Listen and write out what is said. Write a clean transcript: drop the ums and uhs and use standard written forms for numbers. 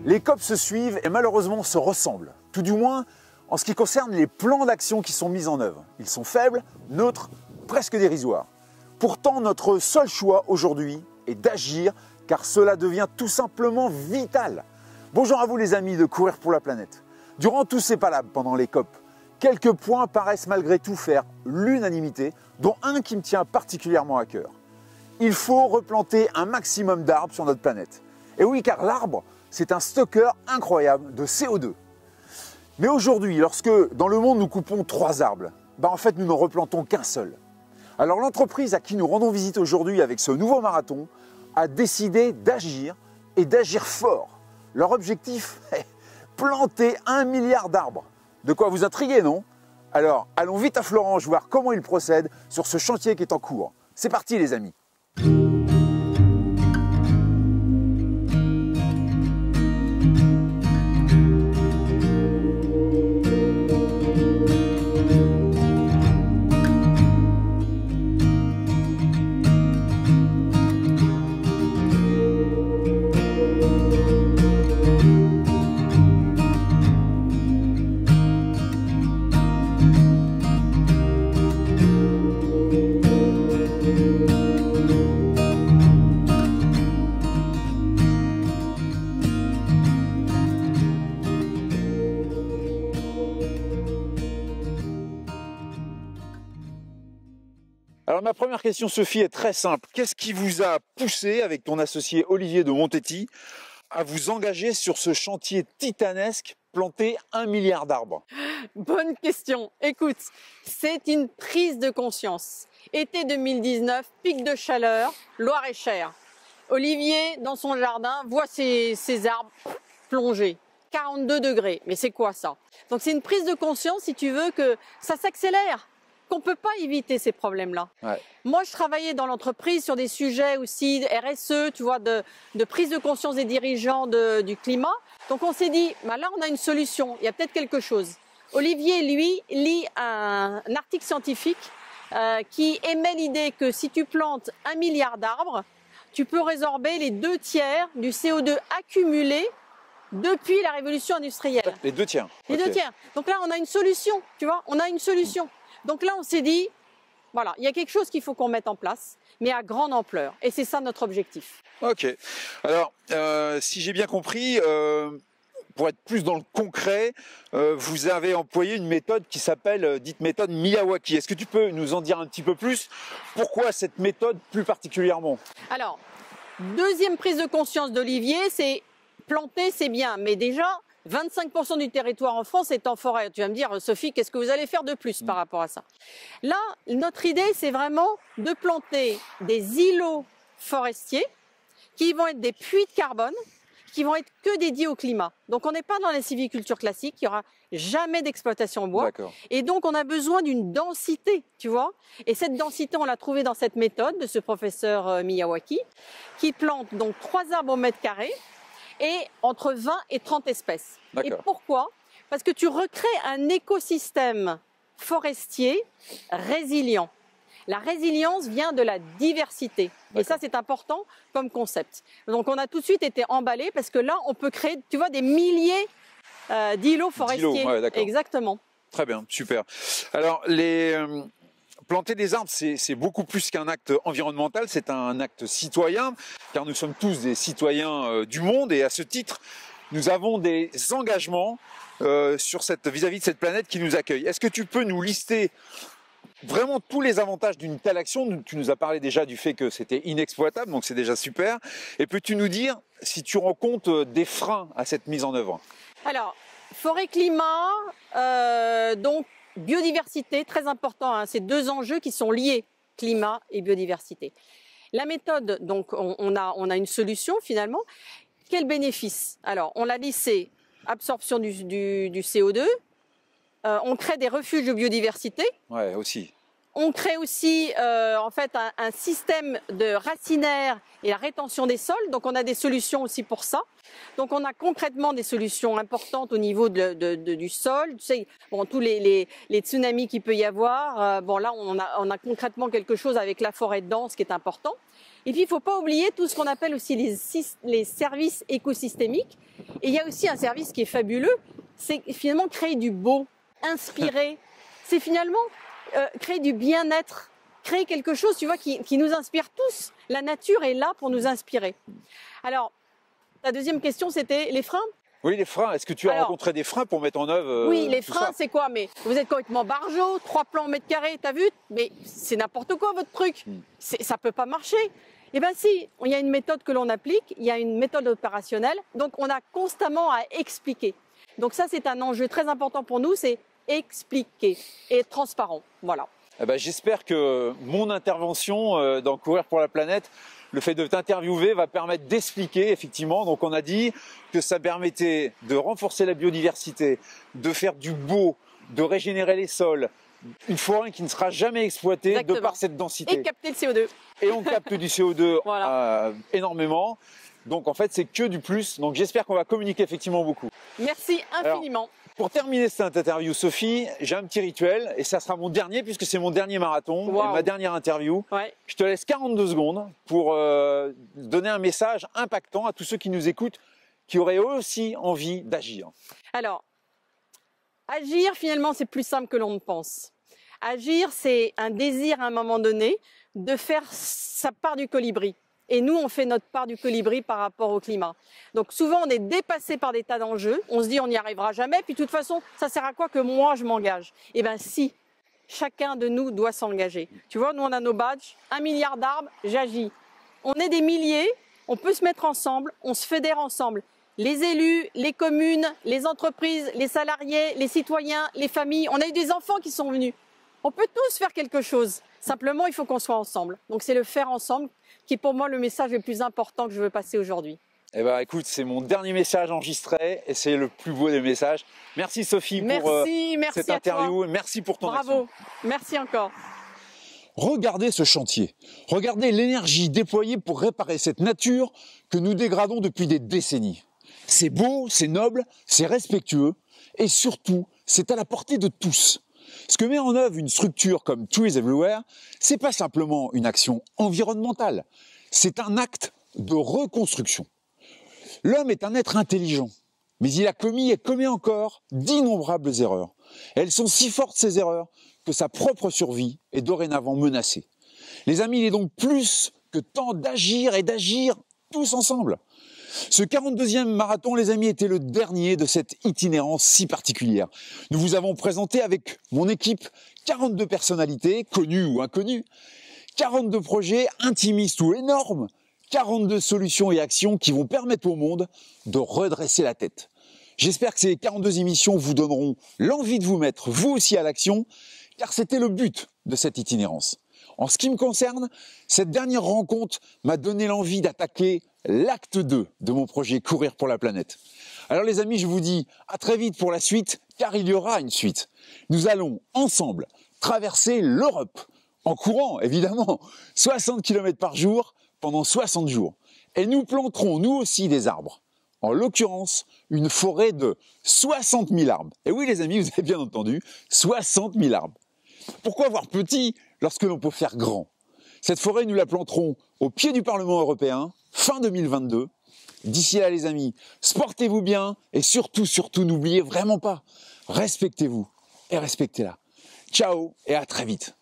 Les COP se suivent et malheureusement se ressemblent, tout du moins en ce qui concerne les plans d'action qui sont mis en œuvre. Ils sont faibles, neutres, presque dérisoires. Pourtant, notre seul choix aujourd'hui est d'agir car cela devient tout simplement vital. Bonjour à vous les amis de Courir pour la planète. Durant tous ces palabres pendant les COP, quelques points paraissent malgré tout faire l'unanimité, dont un qui me tient particulièrement à cœur. Il faut replanter un maximum d'arbres sur notre planète. Et oui, car l'arbre, c'est un stockeur incroyable de CO2. Mais aujourd'hui, lorsque dans le monde nous coupons 3 arbres, en fait nous n'en replantons qu'un seul. Alors l'entreprise à qui nous rendons visite aujourd'hui avec ce nouveau marathon a décidé d'agir et d'agir fort. Leur objectif est planter 1 milliard d'arbres. De quoi vous intriguer, non? Alors allons vite à Florange voir comment ils procèdent sur ce chantier qui est en cours. C'est parti les amis. Alors ma première question, Sophie, est très simple. Qu'est-ce qui vous a poussé, avec ton associé Olivier de Montetti, à vous engager sur ce chantier titanesque, planter 1 milliard d'arbres? Bonne question. Écoute, c'est une prise de conscience. Été 2019, pic de chaleur, Loir-et-Cher. Olivier, dans son jardin, voit ces arbres plongés. 42 degrés. Mais c'est quoi ça? Donc c'est une prise de conscience, si tu veux, que ça s'accélère. Qu'on ne peut pas éviter ces problèmes-là. Ouais. Moi, je travaillais dans l'entreprise sur des sujets aussi de RSE, tu vois, de prise de conscience des dirigeants du climat. Donc, on s'est dit, là, on a une solution, il y a peut-être quelque chose. Olivier, lui, lit un article scientifique qui émet l'idée que si tu plantes 1 milliard d'arbres, tu peux résorber les 2 tiers du CO2 accumulé depuis la révolution industrielle. Les 2 tiers. Les 2 tiers. Donc là, on a une solution, tu vois, on a une solution. Donc là, on s'est dit, voilà, il y a quelque chose qu'il faut qu'on mette en place, mais à grande ampleur. Et c'est ça notre objectif. Ok. Alors, si j'ai bien compris, pour être plus dans le concret, vous avez employé une méthode qui s'appelle, dite méthode Miyawaki. Est-ce que tu peux nous en dire un petit peu plus? Pourquoi cette méthode plus particulièrement? Alors, deuxième prise de conscience d'Olivier, c'est planter, c'est bien, mais déjà, 25% du territoire en France est en forêt. Tu vas me dire, Sophie, qu'est-ce que vous allez faire de plus par rapport à ça? Là, notre idée, c'est vraiment de planter des îlots forestiers qui vont être des puits de carbone, qui vont être que dédiés au climat. Donc, on n'est pas dans la sylviculture classique, il n'y aura jamais d'exploitation en bois. Et donc, on a besoin d'une densité, tu vois. Et cette densité, on l'a trouvée dans cette méthode de ce professeur Miyawaki, qui plante donc 3 arbres au mètre carré, et entre 20 et 30 espèces. Et pourquoi? Parce que tu recrées un écosystème forestier résilient. La résilience vient de la diversité. Et ça, c'est important comme concept. Donc, on a tout de suite été emballés parce que là, on peut créer, tu vois, des milliers d'îlots forestiers. Exactement. Très bien, super. Alors, planter des arbres, c'est beaucoup plus qu'un acte environnemental, c'est un acte citoyen, car nous sommes tous des citoyens du monde et à ce titre, nous avons des engagements vis-à-vis de cette planète qui nous accueille. Est-ce que tu peux nous lister vraiment tous les avantages d'une telle action? Tu nous as parlé déjà du fait que c'était inexploitable, donc c'est déjà super. Et peux-tu nous dire si tu rencontres des freins à cette mise en œuvre? Alors, forêt-climat, donc biodiversité, très important, hein, c'est 2 enjeux qui sont liés, climat et biodiversité. La méthode, donc on a une solution finalement. Quel bénéfice? Alors, on l'a lissé, absorption du CO2, on crée des refuges de biodiversité. Ouais, aussi. On crée aussi en fait un système de racinaire et la rétention des sols. Donc on a des solutions aussi pour ça. Donc on a concrètement des solutions importantes au niveau du sol. Tu sais, bon, tous les tsunamis qu'il peut y avoir. Bon là on a concrètement quelque chose avec la forêt dense qui est important. Et puis il ne faut pas oublier tout ce qu'on appelle aussi les services écosystémiques. Et il y a aussi un service qui est fabuleux, c'est finalement créer du beau, inspirer. C'est finalement créer du bien-être, créer quelque chose, tu vois, qui nous inspire tous. La nature est là pour nous inspirer. Alors, ta deuxième question, c'était les freins? Oui, les freins. Est-ce que tu as rencontré des freins pour mettre en œuvre Oui, les freins, c'est quoi? Mais vous êtes complètement barjot, 3 plans au mètre carré, t'as vu? Mais c'est n'importe quoi votre truc. Ça peut pas marcher. Eh bien si, il y a une méthode que l'on applique, il y a une méthode opérationnelle, donc on a constamment à expliquer. Donc ça, c'est un enjeu très important pour nous, c'est expliquer et être transparent. Voilà. Eh ben, j'espère que mon intervention dans Courir pour la planète, le fait de t'interviewer va permettre d'expliquer effectivement. Donc on a dit que ça permettait de renforcer la biodiversité, de faire du beau, de régénérer les sols, une forêt qui ne sera jamais exploitée. Exactement. De par cette densité. Et capter le CO2. Et on capte du CO2 voilà. Énormément. Donc en fait, c'est que du plus. Donc j'espère qu'on va communiquer effectivement beaucoup. Merci infiniment. Alors, pour terminer cette interview, Sophie, j'ai un petit rituel et ça sera mon dernier puisque c'est mon dernier marathon et ma dernière interview. Ouais. Je te laisse 42 secondes pour donner un message impactant à tous ceux qui nous écoutent, qui auraient aussi envie d'agir. Alors, agir finalement, c'est plus simple que l'on ne pense. Agir, c'est un désir à un moment donné de faire sa part du colibri. Et nous, on fait notre part du colibri par rapport au climat. Donc souvent, on est dépassé par des tas d'enjeux. On se dit, on n'y arrivera jamais. Puis de toute façon, ça sert à quoi que moi, je m'engage? Eh bien si, chacun de nous doit s'engager. Tu vois, nous, on a nos badges. 1 milliard d'arbres, j'agis. On est des milliers, on peut se mettre ensemble, on se fédère ensemble. Les élus, les communes, les entreprises, les salariés, les citoyens, les familles. On a eu des enfants qui sont venus. On peut tous faire quelque chose. Simplement, il faut qu'on soit ensemble. Donc c'est le faire ensemble qui est pour moi le message le plus important que je veux passer aujourd'hui. Eh ben, écoute, c'est mon dernier message enregistré et c'est le plus beau des messages. Merci Sophie pour cette interview et merci pour ton action. Bravo, merci encore. Regardez ce chantier, regardez l'énergie déployée pour réparer cette nature que nous dégradons depuis des décennies. C'est beau, c'est noble, c'est respectueux et surtout, c'est à la portée de tous. Ce que met en œuvre une structure comme Trees Everywhere, c'est pas simplement une action environnementale, c'est un acte de reconstruction. L'homme est un être intelligent, mais il a commis et commet encore d'innombrables erreurs. Elles sont si fortes ces erreurs que sa propre survie est dorénavant menacée. Les amis, il est donc plus que temps d'agir et d'agir tous ensemble. Ce 42e marathon, les amis, était le dernier de cette itinérance si particulière. Nous vous avons présenté avec mon équipe 42 personnalités, connues ou inconnues, 42 projets intimistes ou énormes, 42 solutions et actions qui vont permettre au monde de redresser la tête. J'espère que ces 42 émissions vous donneront l'envie de vous mettre vous aussi à l'action, car c'était le but de cette itinérance. En ce qui me concerne, cette dernière rencontre m'a donné l'envie d'attaquer l'acte 2 de mon projet Courir pour la planète. Alors les amis, je vous dis à très vite pour la suite, car il y aura une suite. Nous allons ensemble traverser l'Europe, en courant évidemment, 60 km par jour pendant 60 jours. Et nous planterons nous aussi des arbres. En l'occurrence, une forêt de 60 000 arbres. Et oui les amis, vous avez bien entendu, 60 000 arbres. Pourquoi voir petit lorsque l'on peut faire grand? Cette forêt, nous la planterons au pied du Parlement européen, fin 2022. D'ici là, les amis, portez-vous bien et surtout, n'oubliez vraiment pas, respectez-vous et respectez-la. Ciao et à très vite.